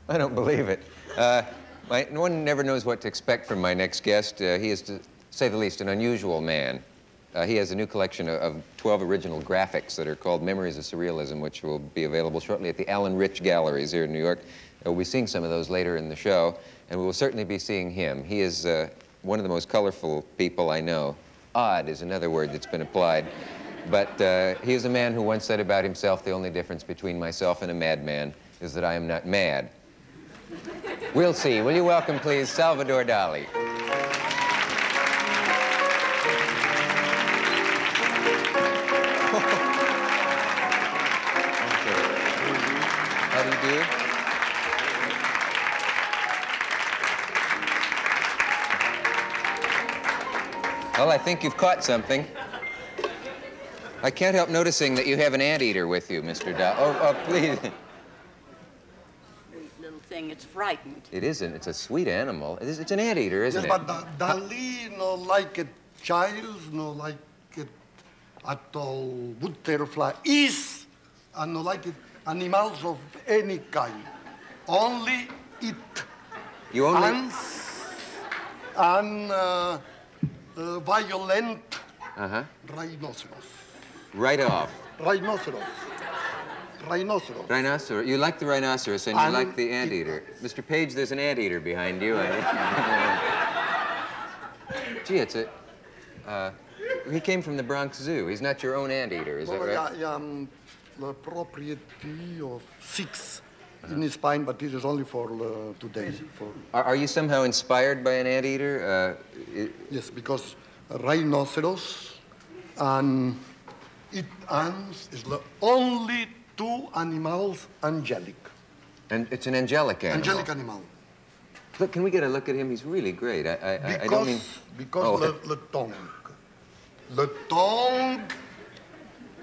I don't believe it. One never knows what to expect from my next guest. He is, to say the least, an unusual man. He has a new collection of 12 original graphics that are called Memories of Surrealism, which will be available shortly at the Alan Rich Galleries here in New York. We'll be seeing some of those later in the show, and we will certainly be seeing him. He is one of the most colorful people I know. Odd is another word that's been applied. But he is a man who once said about himself, the only difference between myself and a madman is that I am not mad. We'll see. Will you welcome, please, Salvador Dali. How do you do? Well, I think you've caught something. I can't help noticing that you have an anteater with you, Mr. Dali. Oh, please. Sweet little thing. It's frightened. It isn't. It's a sweet animal. It's an anteater, isn't it? Yes, but Dali no like it child, no like it at all butterfly is, and no like it animals of any kind. Only it. You only... Ants and violent rhinoceros. Right off. Rhinoceros. Rhinoceros. Rhinoceros. You like the rhinoceros and you like the anteater. Mr. Page, there's an anteater behind you. Gee, it's a... he came from the Bronx Zoo. He's not your own anteater, is that right? I am the property of 6 in his spine, but this is only for today. Are you somehow inspired by an anteater? Yes, because rhinoceros and ants is the only 2 animals angelic. And it's an angelic animal. Angelic animal. Look, can we get a look at him? He's really great. I don't mean... Because the tongue. The tongue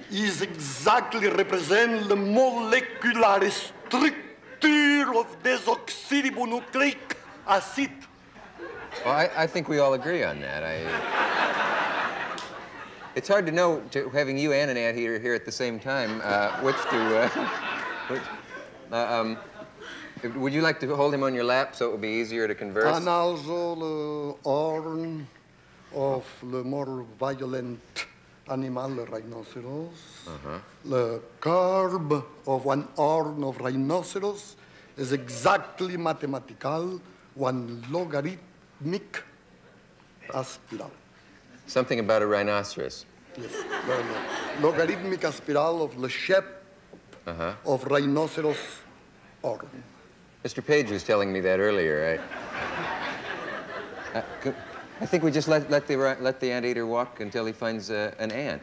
is exactly represent the molecular structure of desoxyribonucleic acid. Well, I think we all agree on that. It's hard to know, having you and an anteater here at the same time, which to... would you like to hold him on your lap so it would be easier to converse? And also the horn of the more violent animal, the rhinoceros. The curve of one horn of rhinoceros is exactly mathematical, one logarithmic spiral. Something about a rhinoceros. Yes, the logarithmic spiral of the shape of rhinoceros horn. Mr. Page was telling me that earlier. I think we just let the anteater walk until he finds an ant.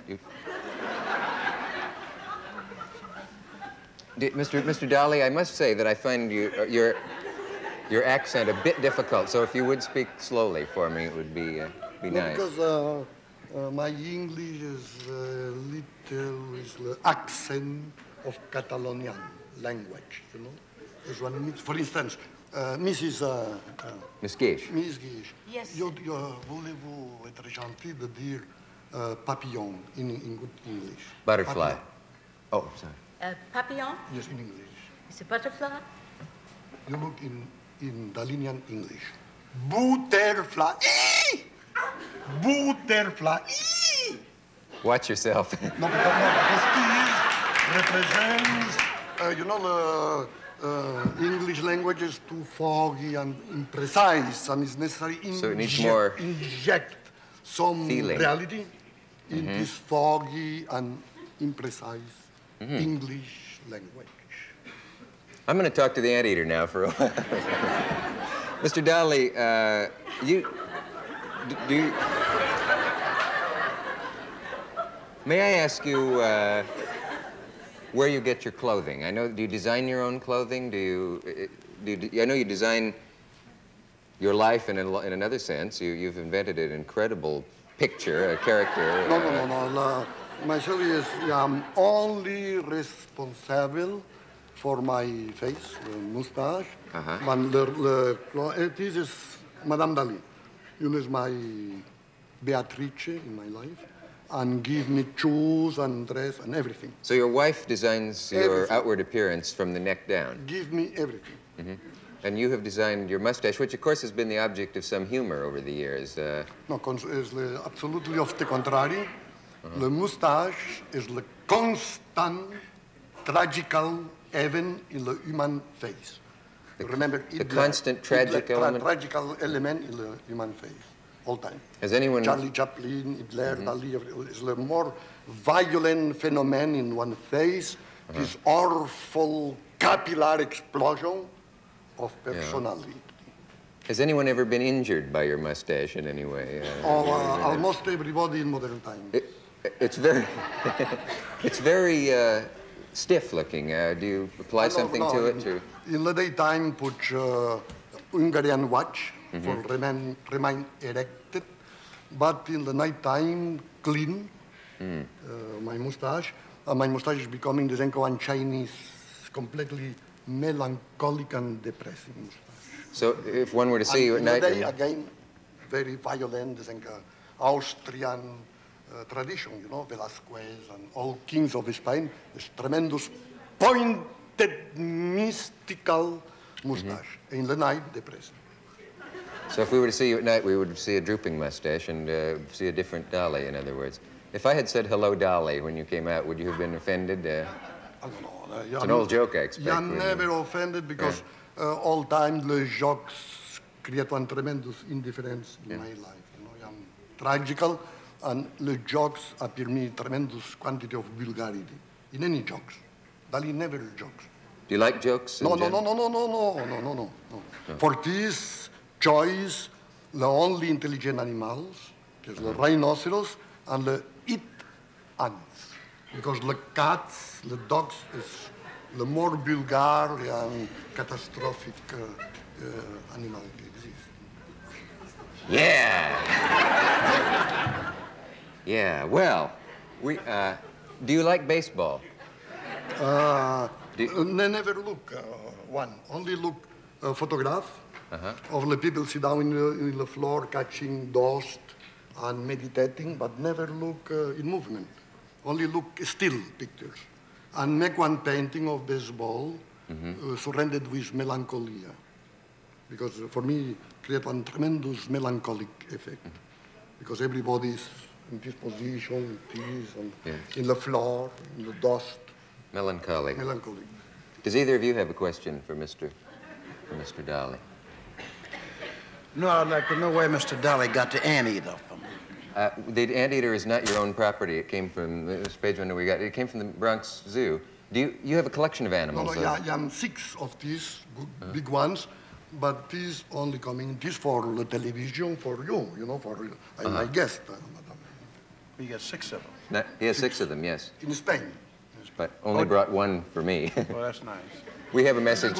Mr. Dali, I must say that I find your accent a bit difficult. So if you would speak slowly for me, it would be nice. Because my English is is the accent of Catalonian language, you know. Is one mix. For instance, Mrs. Miss Gish. Miss Gish. Yes. Voulez-vous être gentil de dire papillon in good English? Butterfly. Papillon. Oh, sorry. Papillon? Yes, in English. It's a butterfly? You look in Dalinian English. Butterfly. Butterfly. Watch yourself. No, because this represents, you know, the English language is too foggy and imprecise, and it's necessary so it needs more inject some feeling. Reality in this foggy and imprecise English language. I'm going to talk to the anteater now for a while. Mr. Dali, may I ask you where you get your clothing? I know, do you design your own clothing? I know you design your life in another sense. You've invented an incredible picture, a character. No. Myself is, I'm only responsible for my face, the mustache. But this is Madame Dali. You know, is my Beatrice in my life, and give me shoes and dress and everything. So your wife designs your outward appearance from the neck down? Give me everything. And you have designed your mustache, which of course has been the object of some humor over the years. No, és absolutely of the contrary. The mustache is the constant, tragical event in the human face. Remember, the constant tragic element? Tragical element in the human face, all time. Has anyone... Charlie Chaplin, Hitler, Dali, is the more violent phenomenon in one face, this awful capillary explosion of personality. Has anyone ever been injured by your mustache in any way? Almost everybody in modern time. It's very, it's very stiff looking. Do you apply something to it? Or? In the daytime, put Hungarian watch for remain erected, but in the nighttime, clean my mustache. My mustache is becoming the Zenko Chinese, completely melancholic and depressing mustache. So if one were to see you at night... Today, again, very violent, the Zenko Austrian tradition, you know, Velasquez and all kings of Spain, this tremendous pointed, mystical mustache. In the night, depressing. So if we were to see you at night, we would see a drooping mustache and see a different Dolly, in other words. If I had said hello, Dolly, when you came out, would you have been offended? I don't know. It's an old joke, I expect. I'm never offended because all time the jokes create one tremendous indifference in my life. You know, I'm tragical, and the jokes appear me tremendous quantity of vulgarity in any jokes. Dali never jokes. Do you like jokes? No. For this choice, the only intelligent animals is the rhinoceros and the ants. Because the cats, the dogs, is the more vulgar and catastrophic animal exists. Yeah. Yeah, well, do you like baseball? Never look one. Only look photograph of the people sit down in the floor catching dust and meditating, but never look in movement. Only look still pictures. And make one painting of baseball surrounded with melancholia. Because for me, create one tremendous melancholic effect. Because everybody is in this position, in the floor, in the dust. Melancholic. Melancholic. Does either of you have a question for Mr. Dolly? No, I'd like to know where Mr. Dolly got the anteater from. The anteater is not your own property. It came from this page window we got. It came from the Bronx Zoo. Do you have a collection of animals? No, I have 6 of these big ones, but these only coming. This for the television for you know, for my guest, madam. You got 6 of them. He has 6 of them, yes. In Spain. But only brought one for me. Well, that's nice. We have a message.